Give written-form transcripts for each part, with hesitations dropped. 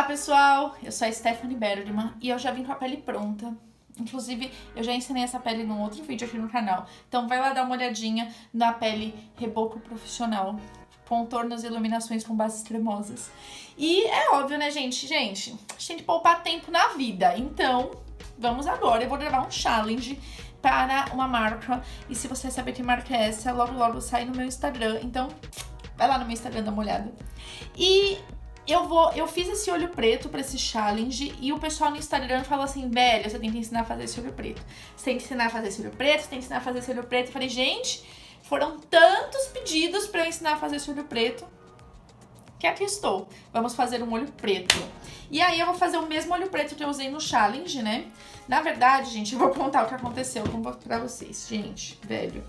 Olá pessoal, eu sou a Stephanie Bergman e eu já vim com a pele pronta. Inclusive, eu já ensinei essa pele num outro vídeo aqui no canal. Então vai lá dar uma olhadinha na pele reboco profissional. Contornos e iluminações com bases cremosas. E é óbvio, né, gente? Gente, a gente tem que poupar tempo na vida. Então, vamos agora. Eu vou gravar um challenge para uma marca. E se você saber que marca é essa, logo sai no meu Instagram. Então, vai lá no meu Instagram, dá uma olhada. E eu fiz esse olho preto pra esse challenge e o pessoal no Instagram fala assim, velho, você tem que ensinar a fazer esse olho preto. Você tem que ensinar a fazer esse olho preto, você tem que ensinar a fazer esse olho preto. Eu falei, gente, foram tantos pedidos pra eu ensinar a fazer esse olho preto que aqui estou. Vamos fazer um olho preto. E aí eu vou fazer o mesmo olho preto que eu usei no challenge, né? Na verdade, gente, eu vou contar o que aconteceu pra vocês. Gente, velho.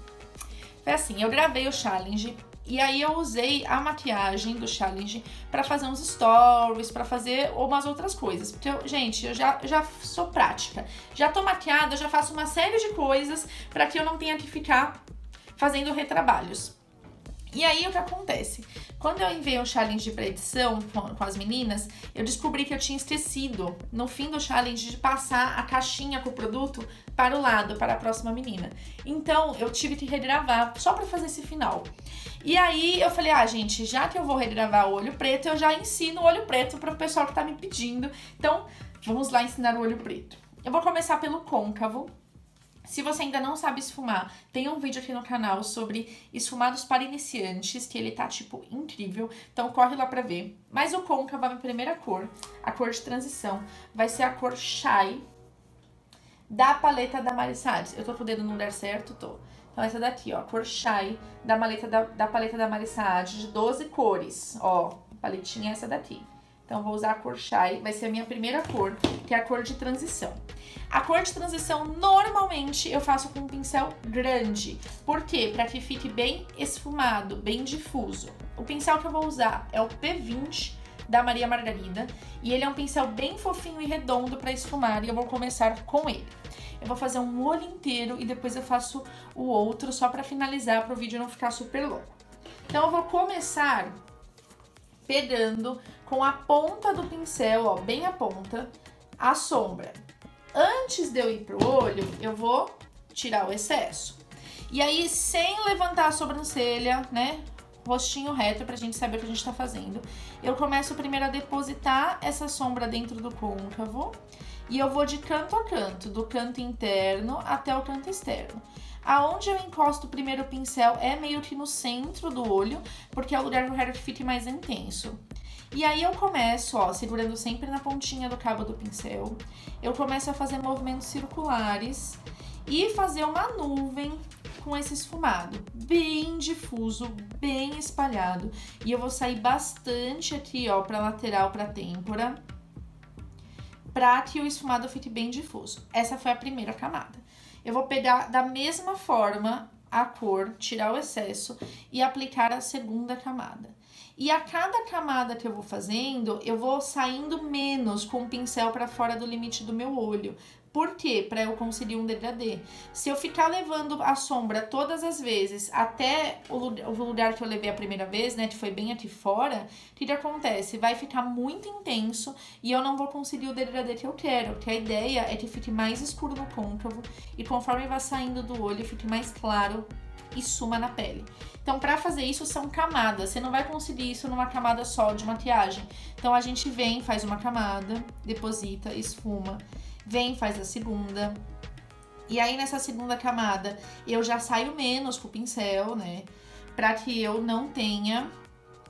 Foi assim, eu gravei o challenge. E aí eu usei a maquiagem do challenge pra fazer uns stories, pra fazer umas outras coisas. Porque, gente, eu já sou prática. Já tô maquiada, já faço uma série de coisas pra que eu não tenha que ficar fazendo retrabalhos. E aí o que acontece? Quando eu enviei o challenge pra edição com as meninas, eu descobri que eu tinha esquecido, no fim do challenge, de passar a caixinha com o produto para o lado, para a próxima menina. Então, eu tive que regravar só pra fazer esse final. E aí, eu falei, gente, já que eu vou regravar o olho preto, eu já ensino o olho preto pro pessoal que tá me pedindo. Então, vamos lá ensinar o olho preto. Eu vou começar pelo côncavo. Se você ainda não sabe esfumar, tem um vídeo aqui no canal sobre esfumados para iniciantes, que ele tá, tipo, incrível. Então, corre lá pra ver. Mas o côncavo, a minha primeira cor, a cor de transição, vai ser a cor Shy da paleta da Marissades. Eu tô com o dedo no lugar certo? Tô. Então, essa daqui, ó, a cor Shy da paleta da Marissades, de 12 cores. Ó, a paletinha é essa daqui. Então, vou usar a cor Shy, vai ser a minha primeira cor, que é a cor de transição. A cor de transição, normalmente, eu faço com um pincel grande. Por quê? Para que fique bem esfumado, bem difuso. O pincel que eu vou usar é o P20 da Maria Margarida. E ele é um pincel bem fofinho e redondo para esfumar, e eu vou começar com ele. Eu vou fazer um olho inteiro e depois eu faço o outro, só para finalizar, para o vídeo não ficar super longo. Então, eu vou começar pegando com a ponta do pincel, ó, bem a ponta, a sombra. Antes de eu ir pro olho, eu vou tirar o excesso. E aí, sem levantar a sobrancelha, né, rostinho reto pra gente saber o que a gente tá fazendo, eu começo primeiro a depositar essa sombra dentro do côncavo e eu vou de canto a canto, do canto interno até o canto externo. Aonde eu encosto o primeiro pincel é meio que no centro do olho, porque é o lugar que eu quero que fique mais intenso. E aí eu começo, ó, segurando sempre na pontinha do cabo do pincel, eu começo a fazer movimentos circulares e fazer uma nuvem com esse esfumado, bem difuso, bem espalhado. E eu vou sair bastante aqui, ó, pra lateral, pra têmpora, pra que o esfumado fique bem difuso. Essa foi a primeira camada. Eu vou pegar da mesma forma a cor, tirar o excesso e aplicar a segunda camada. E a cada camada que eu vou fazendo, eu vou saindo menos com o pincel para fora do limite do meu olho. Por quê? Para eu conseguir um degradê. Se eu ficar levando a sombra todas as vezes até o lugar que eu levei a primeira vez, né, que foi bem aqui fora, o que acontece? Vai ficar muito intenso e eu não vou conseguir o degradê que eu quero, porque a ideia é que fique mais escuro no côncavo e conforme vai saindo do olho, fique mais claro e suma na pele. Então, pra fazer isso, são camadas. Você não vai conseguir isso numa camada só de maquiagem. Então, a gente vem, faz uma camada, deposita, esfuma, vem, faz a segunda. E aí, nessa segunda camada, eu já saio menos com o pincel, né? Pra que eu não tenha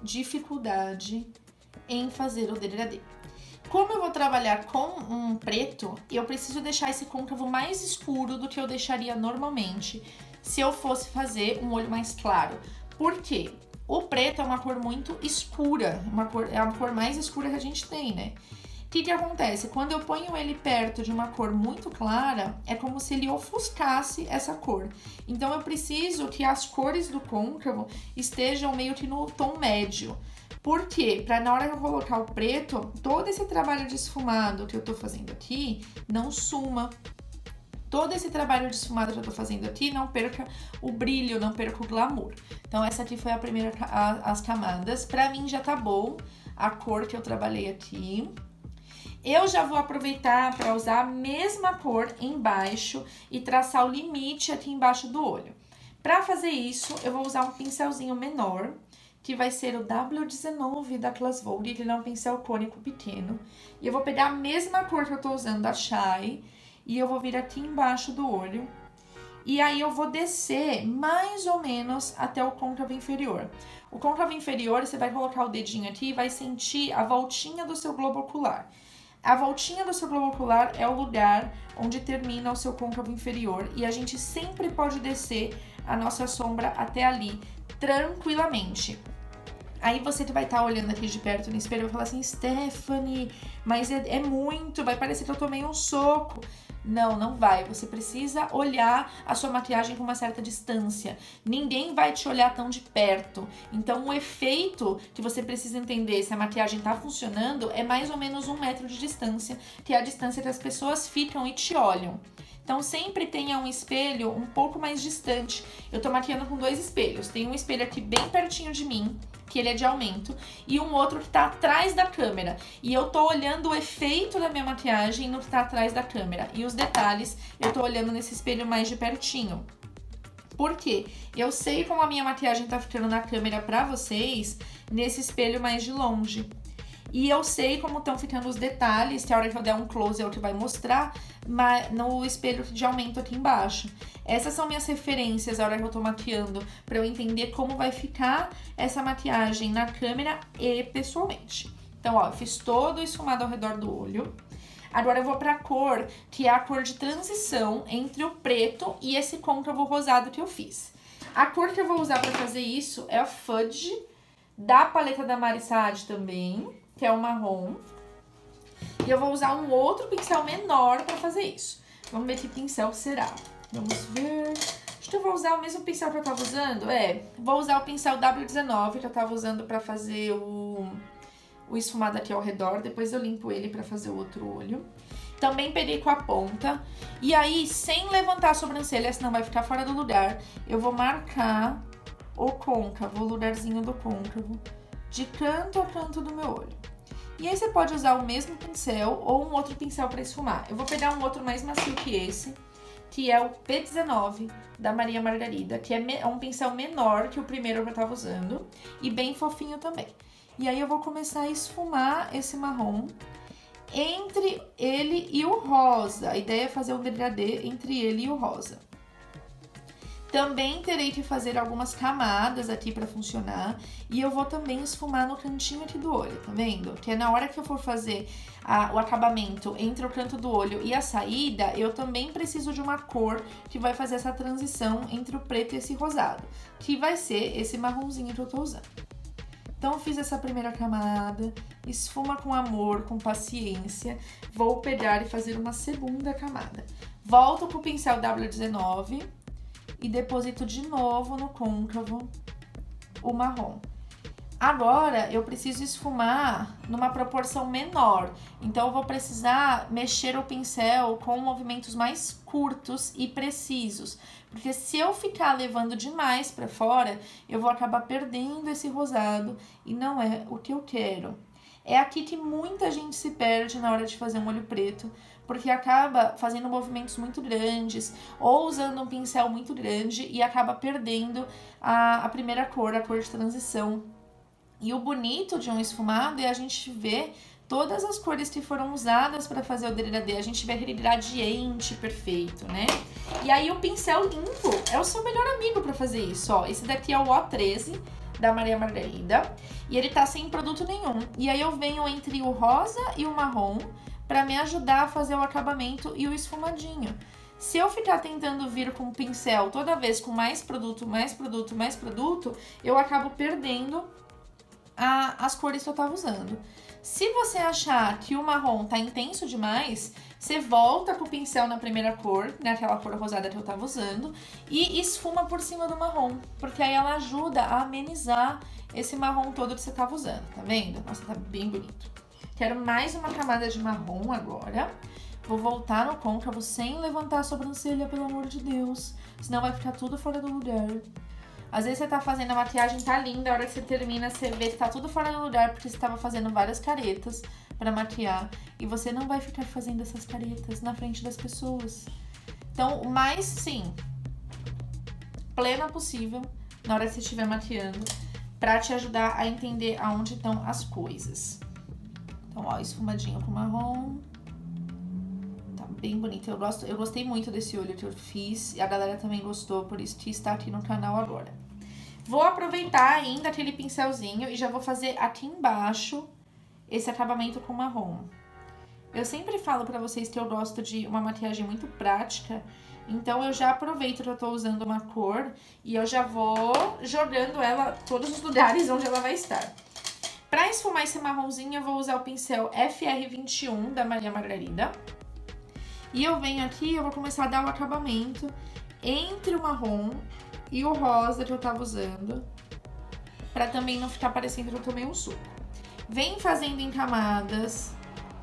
dificuldade em fazer o degradê. Como eu vou trabalhar com um preto, eu preciso deixar esse côncavo mais escuro do que eu deixaria normalmente se eu fosse fazer um olho mais claro. Por quê? O preto é uma cor muito escura, é a cor mais escura que a gente tem, né? O que acontece? Quando eu ponho ele perto de uma cor muito clara, é como se ele ofuscasse essa cor. Então, eu preciso que as cores do côncavo estejam meio que no tom médio. Por quê? Pra na hora que eu colocar o preto, todo esse trabalho de esfumado que eu tô fazendo aqui não suma. Todo esse trabalho de esfumado que eu tô fazendo aqui não perca o brilho, não perca o glamour. Então, essa aqui foi a primeira, as camadas. Pra mim já tá bom a cor que eu trabalhei aqui. Eu já vou aproveitar para usar a mesma cor embaixo e traçar o limite aqui embaixo do olho. Para fazer isso, eu vou usar um pincelzinho menor, que vai ser o W19 da Class Vogue, que ele é um pincel cônico pequeno. E eu vou pegar a mesma cor que eu tô usando, a Shy, e eu vou vir aqui embaixo do olho. E aí eu vou descer mais ou menos até o côncavo inferior. O côncavo inferior, você vai colocar o dedinho aqui e vai sentir a voltinha do seu globo ocular. A voltinha do seu globo ocular é o lugar onde termina o seu côncavo inferior. E a gente sempre pode descer a nossa sombra até ali, tranquilamente. Aí você vai estar olhando aqui de perto no espelho e vai falar assim, Stephanie, mas é muito, vai parecer que eu tomei um soco. Não, não vai. Você precisa olhar a sua maquiagem com uma certa distância. Ninguém vai te olhar tão de perto. Então, o efeito que você precisa entender se a maquiagem tá funcionando é mais ou menos 1 metro de distância, que é a distância que as pessoas ficam e te olham. Então, sempre tenha um espelho um pouco mais distante. Eu tô maquiando com 2 espelhos. Tem um espelho aqui bem pertinho de mim, que ele é de aumento, e um outro que tá atrás da câmera. E eu tô olhando o efeito da minha maquiagem no que tá atrás da câmera. E os detalhes, eu tô olhando nesse espelho mais de pertinho. Por quê? Eu sei como a minha maquiagem tá ficando na câmera pra vocês, nesse espelho mais de longe. E eu sei como estão ficando os detalhes, que a hora que eu der um close é o que vai mostrar, no espelho de aumento aqui embaixo. Essas são minhas referências a hora que eu tô maquiando, pra eu entender como vai ficar essa maquiagem na câmera e pessoalmente. Então, ó, eu fiz todo o esfumado ao redor do olho. Agora eu vou pra cor, que é a cor de transição entre o preto e esse côncavo rosado que eu fiz. A cor que eu vou usar pra fazer isso é a Fudge, da paleta da Mari Saad também, que é o marrom. E eu vou usar um outro pincel menor pra fazer isso. Vamos ver que pincel será. Vamos ver. Acho que eu vou usar o mesmo pincel que eu tava usando. Vou usar o pincel W19 que eu tava usando pra fazer o esfumado aqui ao redor. Depois eu limpo ele pra fazer o outro olho. Também peguei com a ponta. E aí, sem levantar a sobrancelha, senão vai ficar fora do lugar, eu vou marcar o côncavo, o lugarzinho do côncavo, de canto a canto do meu olho. E aí você pode usar o mesmo pincel ou um outro pincel para esfumar. Eu vou pegar um outro mais macio que esse, que é o P19 da Maria Margarida, que é um pincel menor que o primeiro que eu tava usando e bem fofinho também. E aí eu vou começar a esfumar esse marrom entre ele e o rosa. A ideia é fazer um degradê entre ele e o rosa. Também terei que fazer algumas camadas aqui pra funcionar. E eu vou também esfumar no cantinho aqui do olho, tá vendo? Que é na hora que eu for fazer o acabamento entre o canto do olho e a saída, eu também preciso de uma cor que vai fazer essa transição entre o preto e esse rosado, que vai ser esse marronzinho que eu tô usando. Então, eu fiz essa primeira camada, esfuma com amor, com paciência. Vou pegar e fazer uma segunda camada. Volto com o pincel W19 e deposito de novo no côncavo o marrom. Agora, eu preciso esfumar numa proporção menor. Então, eu vou precisar mexer o pincel com movimentos mais curtos e precisos. Porque se eu ficar levando demais pra fora, eu vou acabar perdendo esse rosado e não é o que eu quero. É aqui que muita gente se perde na hora de fazer um olho preto, porque acaba fazendo movimentos muito grandes ou usando um pincel muito grande e acaba perdendo a primeira cor, a cor de transição. E o bonito de um esfumado é a gente ver todas as cores que foram usadas para fazer o degradê. A gente vê aquele gradiente perfeito, né? E aí o pincel limpo é o seu melhor amigo para fazer isso, ó. Esse daqui é o O13 da Maria Margarida e ele tá sem produto nenhum. E aí eu venho entre o rosa e o marrom para me ajudar a fazer o acabamento e o esfumadinho. Se eu ficar tentando vir com o pincel toda vez com mais produto, mais produto, mais produto, eu acabo perdendo as cores que eu tava usando. Se você achar que o marrom tá intenso demais, você volta com o pincel na primeira cor, naquela cor rosada que eu tava usando, e esfuma por cima do marrom, porque aí ela ajuda a amenizar esse marrom todo que você tava usando, tá vendo? Nossa, tá bem bonito. Quero mais uma camada de marrom agora. Vou voltar no côncavo sem levantar a sobrancelha, pelo amor de Deus, senão vai ficar tudo fora do lugar. Às vezes você tá fazendo a maquiagem, tá linda, a hora que você termina, você vê que tá tudo fora do lugar, porque você tava fazendo várias caretas pra maquiar. E você não vai ficar fazendo essas caretas na frente das pessoas. Então, o mais, sim, plena possível na hora que você estiver maquiando, pra te ajudar a entender aonde estão as coisas. Então, ó, esfumadinho com marrom. Tá bem bonito. Eu gostei muito desse olho que eu fiz. E a galera também gostou, por isso que está aqui no canal agora. Vou aproveitar ainda aquele pincelzinho e já vou fazer aqui embaixo esse acabamento com marrom. Eu sempre falo pra vocês que eu gosto de uma maquiagem muito prática, então eu já aproveito que eu tô usando uma cor e eu já vou jogando ela em todos os lugares onde ela vai estar. Pra esfumar esse marronzinho, eu vou usar o pincel FR21 da Maria Margarida. E eu venho aqui e eu vou começar a dar o acabamento entre o marrom e o rosa que eu tava usando, pra também não ficar parecendo que eu tomei um suco. Vem fazendo em camadas.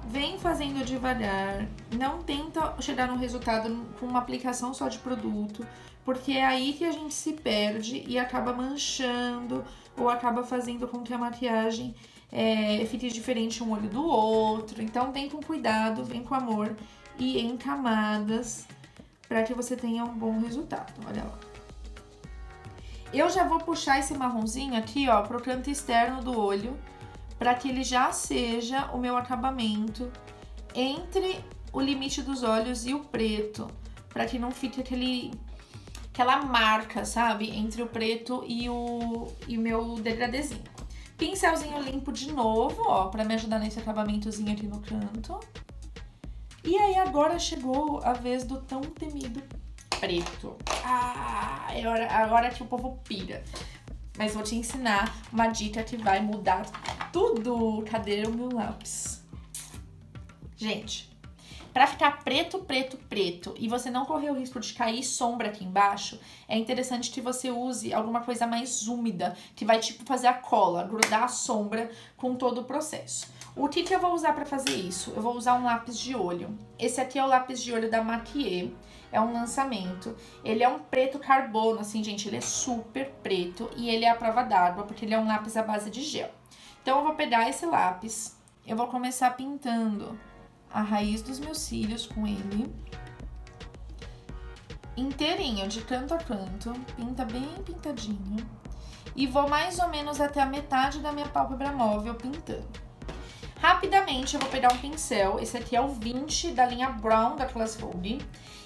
Vem fazendo devagar, não tenta chegar no resultado com uma aplicação só de produto, porque é aí que a gente se perde e acaba manchando ou acaba fazendo com que a maquiagem fique diferente um olho do outro. Então vem com cuidado, vem com amor e em camadas para que você tenha um bom resultado. Olha lá. Eu já vou puxar esse marronzinho aqui, ó, pro canto externo do olho, para que ele já seja o meu acabamento entre o limite dos olhos e o preto, para que não fique aquela marca, sabe, entre o preto e o meu degradêzinho. Pincelzinho limpo de novo, ó, para me ajudar nesse acabamentozinho aqui no canto. E aí agora chegou a vez do tão temido preto. Ah, é agora que o povo pira. Mas vou te ensinar uma dica que vai mudar tudo. Cadê o meu lápis? Gente, pra ficar preto, preto, preto e você não correr o risco de cair sombra aqui embaixo, é interessante que você use alguma coisa mais úmida, que vai tipo fazer a cola, grudar a sombra com todo o processo. O que eu vou usar pra fazer isso? Eu vou usar um lápis de olho. Esse aqui é o lápis de olho da Maquiê. É um lançamento. Ele é um preto carbono, assim, gente, ele é super preto e ele é à prova d'água, porque ele é um lápis à base de gel. Então, eu vou pegar esse lápis, eu vou começar pintando a raiz dos meus cílios com ele. Inteirinho, de canto a canto, pinta bem pintadinho. E vou mais ou menos até a metade da minha pálpebra móvel pintando. Rapidamente, eu vou pegar um pincel, esse aqui é o 20 da linha Brown da Class Vogue.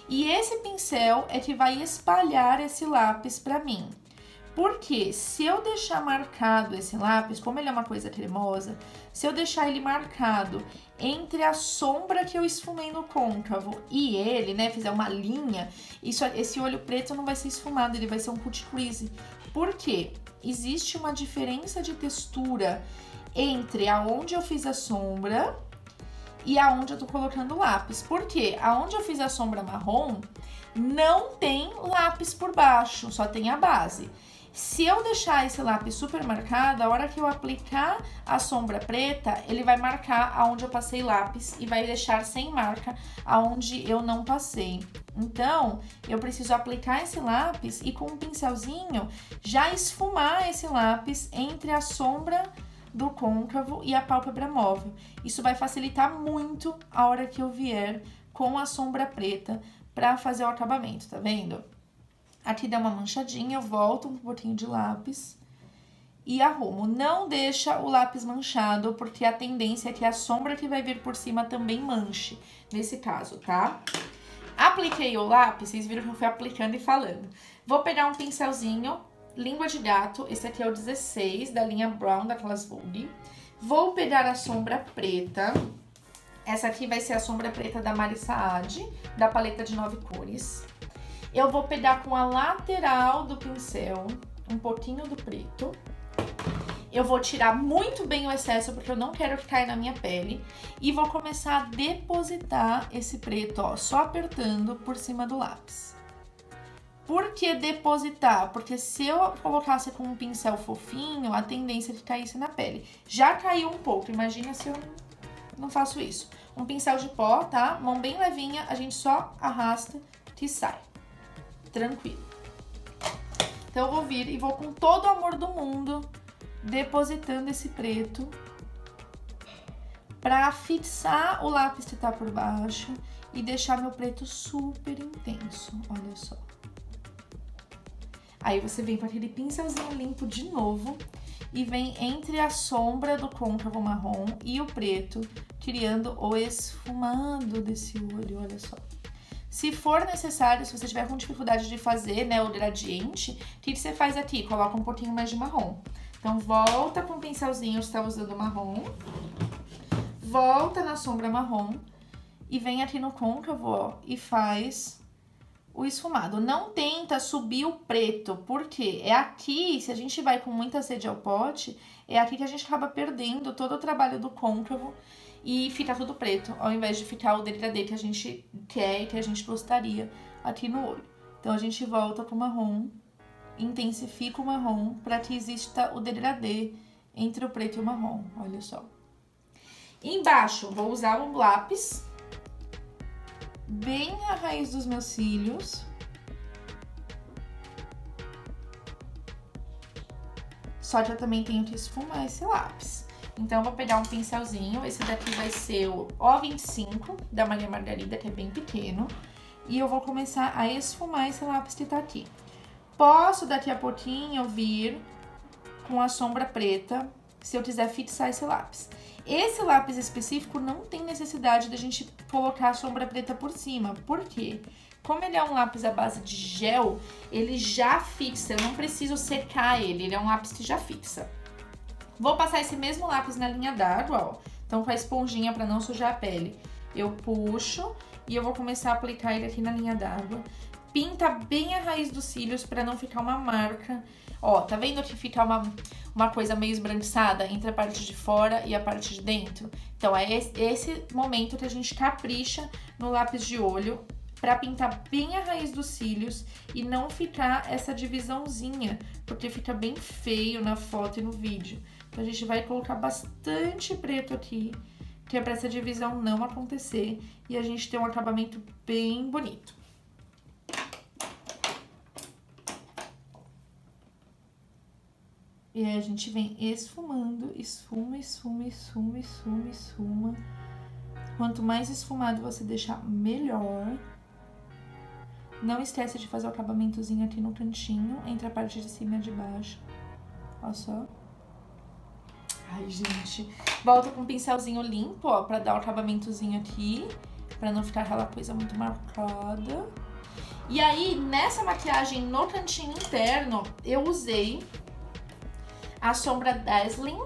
E esse pincel é que vai espalhar esse lápis pra mim. Porque se eu deixar marcado esse lápis, como ele é uma coisa cremosa, se eu deixar ele marcado entre a sombra que eu esfumei no côncavo e ele, né, fizer uma linha, esse olho preto não vai ser esfumado, ele vai ser um cut crease. Por quê? Existe uma diferença de textura entre aonde eu fiz a sombra e aonde eu tô colocando o lápis. Por quê? Aonde eu fiz a sombra marrom, não tem lápis por baixo, só tem a base. Se eu deixar esse lápis super marcado, a hora que eu aplicar a sombra preta, ele vai marcar aonde eu passei lápis e vai deixar sem marca aonde eu não passei. Então, eu preciso aplicar esse lápis e com um pincelzinho já esfumar esse lápis entre a sombra do côncavo e a pálpebra móvel. Isso vai facilitar muito a hora que eu vier com a sombra preta para fazer o acabamento, tá vendo? Aqui dá uma manchadinha, eu volto um pouquinho de lápis e arrumo. Não deixa o lápis manchado, porque a tendência é que a sombra que vai vir por cima também manche, nesse caso, tá? Apliquei o lápis, vocês viram que eu fui aplicando e falando. Vou pegar um pincelzinho, língua de gato, esse aqui é o 16, da linha Brown, da Class Vogue. Vou pegar a sombra preta, essa aqui vai ser a sombra preta da Mari Saad, da paleta de 9 cores. Eu vou pegar com a lateral do pincel um pouquinho do preto. Eu vou tirar muito bem o excesso, porque eu não quero que caia na minha pele. E vou começar a depositar esse preto, ó, só apertando por cima do lápis. Por que depositar? Porque se eu colocasse com um pincel fofinho, a tendência é que caísse na pele. Já caiu um pouco, imagina se eu não faço isso. Um pincel de pó, tá? Mão bem levinha, a gente só arrasta que sai. Tranquilo. Então eu vou vir e vou com todo o amor do mundo depositando esse preto pra fixar o lápis que tá por baixo e deixar meu preto super intenso, olha só. Aí você vem com aquele pincelzinho limpo de novo e vem entre a sombra do côncavo marrom e o preto, criando o esfumado desse olho, olha só. Se for necessário, se você tiver com dificuldade de fazer, né, o gradiente, o que você faz aqui? Coloca um pouquinho mais de marrom. Então, volta com o pincelzinho, você tá usando marrom, volta na sombra marrom e vem aqui no côncavo, ó, e faz o esfumado. Não tenta subir o preto, porque é aqui, se a gente vai com muita sede ao pote, é aqui que a gente acaba perdendo todo o trabalho do côncavo e fica tudo preto, ao invés de ficar o degradê que a gente quer e que a gente gostaria aqui no olho. Então, a gente volta pro marrom, intensifica o marrom para que exista o degradê entre o preto e o marrom, olha só. Embaixo, vou usar um lápis bem a raiz dos meus cílios. Só que eu também tenho que esfumar esse lápis. Então, eu vou pegar um pincelzinho, esse daqui vai ser o O25 da Maria Margarida, que é bem pequeno. E eu vou começar a esfumar esse lápis que tá aqui. Posso, daqui a pouquinho, vir com a sombra preta, se eu quiser fixar esse lápis. Esse lápis específico não tem necessidade de a gente colocar a sombra preta por cima. Por quê? Como ele é um lápis à base de gel, ele já fixa, eu não preciso secar ele é um lápis que já fixa. Vou passar esse mesmo lápis na linha d'água, ó. Então, com a esponjinha para não sujar a pele, eu puxo e eu vou começar a aplicar ele aqui na linha d'água. Pinta bem a raiz dos cílios para não ficar uma marca. Ó, tá vendo que fica uma coisa meio esbranquiçada entre a parte de fora e a parte de dentro? Então, é esse momento que a gente capricha no lápis de olho para pintar bem a raiz dos cílios e não ficar essa divisãozinha, porque fica bem feio na foto e no vídeo. Então, a gente vai colocar bastante preto aqui, que é para essa divisão não acontecer e a gente ter um acabamento bem bonito. E aí a gente vem esfumando, esfuma, esfuma, esfuma, esfuma, esfuma. Quanto mais esfumado você deixar, melhor. Não esquece de fazer o acabamentozinho aqui no cantinho, entre a parte de cima e de baixo. Olha só. Ai, gente. Volta com um pincelzinho limpo, ó, pra dar o acabamentozinho aqui, pra não ficar aquela coisa muito marcada. E aí, nessa maquiagem no cantinho interno, eu usei a sombra Dazzling,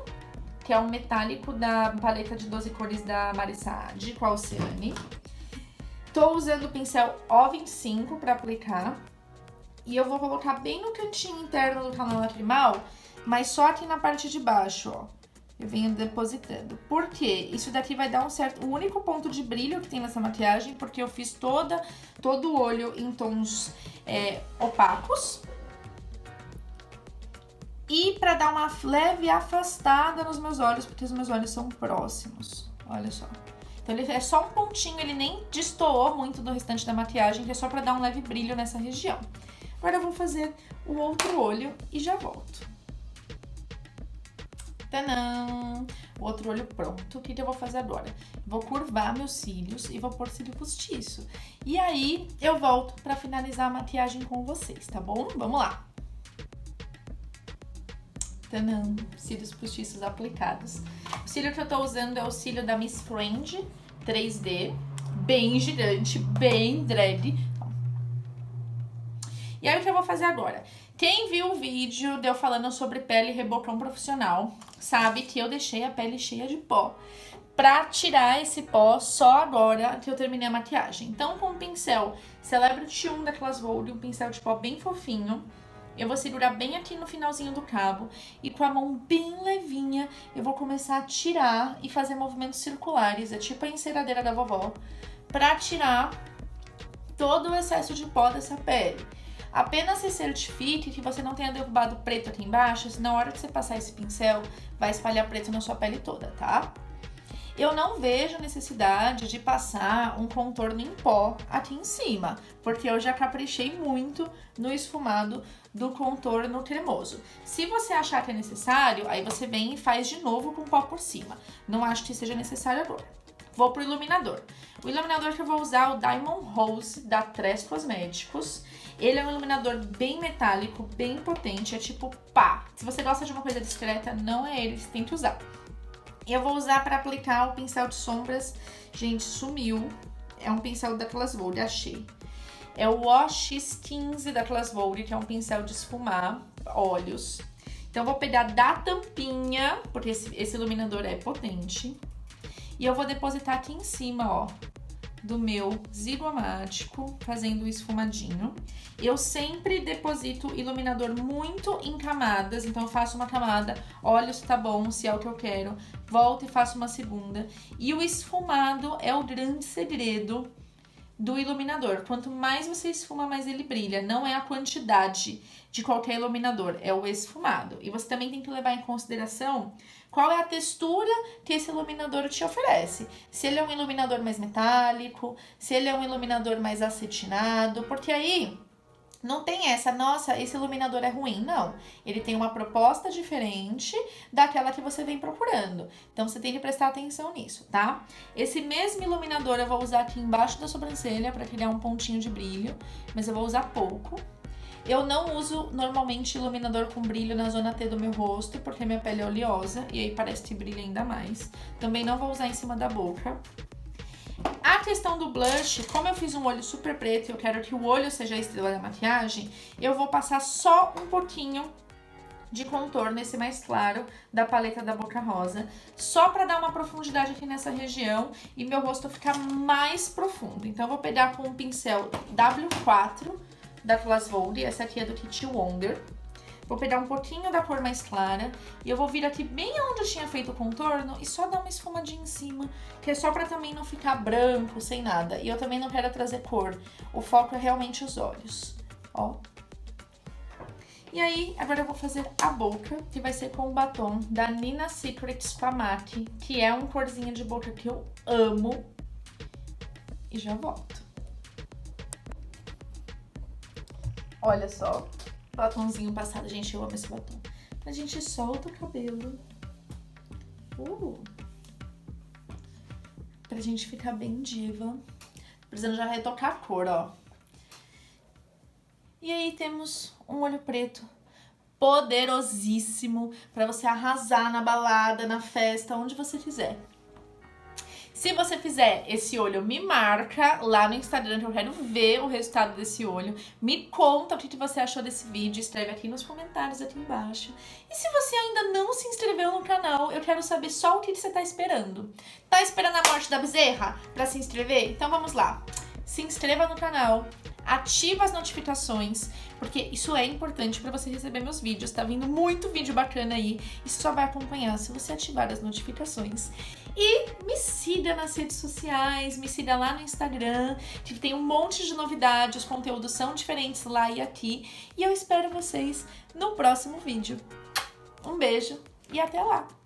que é um metálico da paleta de 12 cores da Marissa Adi, com a Oceane. Tô usando o pincel O25 pra aplicar. E eu vou colocar bem no cantinho interno do canal lacrimal, mas só aqui na parte de baixo, ó. Eu venho depositando. Por quê? Isso daqui vai dar o único ponto de brilho que tem nessa maquiagem, porque eu fiz todo o olho em tons opacos. E pra dar uma leve afastada nos meus olhos, porque os meus olhos são próximos. Olha só. Então, ele é só um pontinho, ele nem destoou muito do restante da maquiagem, que é só pra dar um leve brilho nessa região. Agora eu vou fazer o outro olho e já volto. Tadã! O outro olho pronto. O que eu vou fazer agora? Vou curvar meus cílios e vou pôr cílio postiço. E aí, eu volto pra finalizar a maquiagem com vocês, tá bom? Vamos lá! Tadã! Cílios postiços aplicados. O cílio que eu tô usando é o cílio da Miss Friend 3D. Bem gigante, bem dread. E aí, o que eu vou fazer agora? Quem viu o vídeo de eu falando sobre pele rebocão profissional, sabe que eu deixei a pele cheia de pó. Pra tirar esse pó só agora que eu terminei a maquiagem. Então, com o pincel Celebrity 1 da Class Vogue, um pincel de pó bem fofinho, eu vou segurar bem aqui no finalzinho do cabo e com a mão bem levinha eu vou começar a tirar e fazer movimentos circulares, é tipo a enceradeira da vovó, pra tirar todo o excesso de pó dessa pele. Apenas se certifique que você não tenha derrubado preto aqui embaixo, senão na hora que você passar esse pincel vai espalhar preto na sua pele toda, tá? Eu não vejo necessidade de passar um contorno em pó aqui em cima, porque eu já caprichei muito no esfumado do contorno cremoso. Se você achar que é necessário, aí você vem e faz de novo com pó por cima. Não acho que seja necessário agora. Vou pro iluminador. O iluminador que eu vou usar é o Diamond Rose da Tress Cosméticos. Ele é um iluminador bem metálico, bem potente, é tipo pá. Se você gosta de uma coisa discreta, não é ele que você tem que usar. Eu vou usar para aplicar o pincel de sombras. Gente, sumiu. É um pincel da Clasvold, achei. É o OX15 da Clasvold, que é um pincel de esfumar olhos. Então, eu vou pegar da tampinha, porque esse iluminador é potente. E eu vou depositar aqui em cima, ó, do meu zigomático, fazendo o esfumadinho. Eu sempre deposito iluminador muito em camadas, então eu faço uma camada, olho se tá bom, se é o que eu quero, volto e faço uma segunda. E o esfumado é o grande segredo do iluminador. Quanto mais você esfuma, mais ele brilha. Não é a quantidade de qualquer iluminador, é o esfumado. E você também tem que levar em consideração qual é a textura que esse iluminador te oferece. Se ele é um iluminador mais metálico, se ele é um iluminador mais acetinado, porque aí não tem essa, nossa, esse iluminador é ruim. Não, ele tem uma proposta diferente daquela que você vem procurando. Então, você tem que prestar atenção nisso, tá? Esse mesmo iluminador eu vou usar aqui embaixo da sobrancelha para criar um pontinho de brilho, mas eu vou usar pouco. Eu não uso normalmente iluminador com brilho na zona T do meu rosto, porque minha pele é oleosa e aí parece que brilha ainda mais. Também não vou usar em cima da boca. A questão do blush, como eu fiz um olho super preto e eu quero que o olho seja a estrela da maquiagem, eu vou passar só um pouquinho de contorno, esse mais claro, da paleta da Boca Rosa, só pra dar uma profundidade aqui nessa região e meu rosto ficar mais profundo. Então eu vou pegar com um pincel W4 da Clasvold, essa aqui é do Kit Wonder. Vou pegar um pouquinho da cor mais clara e eu vou vir aqui bem onde eu tinha feito o contorno e só dar uma esfumadinha em cima, que é só pra também não ficar branco, sem nada. E eu também não quero trazer cor, o foco é realmente os olhos, ó. E aí, agora eu vou fazer a boca, que vai ser com o batom da Nina Secrets com a MAC, que é um corzinho de boca que eu amo. E já volto. Olha só. Batomzinho passado, gente, eu amo esse batom. A gente solta o cabelo. Pra gente ficar bem diva. Precisando já retocar a cor, ó. E aí temos um olho preto poderosíssimo pra você arrasar na balada, na festa, onde você quiser. Se você fizer esse olho, me marca lá no Instagram que eu quero ver o resultado desse olho. Me conta o que você achou desse vídeo, escreve aqui nos comentários aqui embaixo. E se você ainda não se inscreveu no canal, eu quero saber só o que você tá esperando. Tá esperando a morte da bezerra pra se inscrever? Então vamos lá. Se inscreva no canal, ativa as notificações, porque isso é importante pra você receber meus vídeos. Tá vindo muito vídeo bacana aí, isso só vai acompanhar se você ativar as notificações. E me siga nas redes sociais, me siga lá no Instagram, que tem um monte de novidades, os conteúdos são diferentes lá e aqui. E eu espero vocês no próximo vídeo. Um beijo e até lá!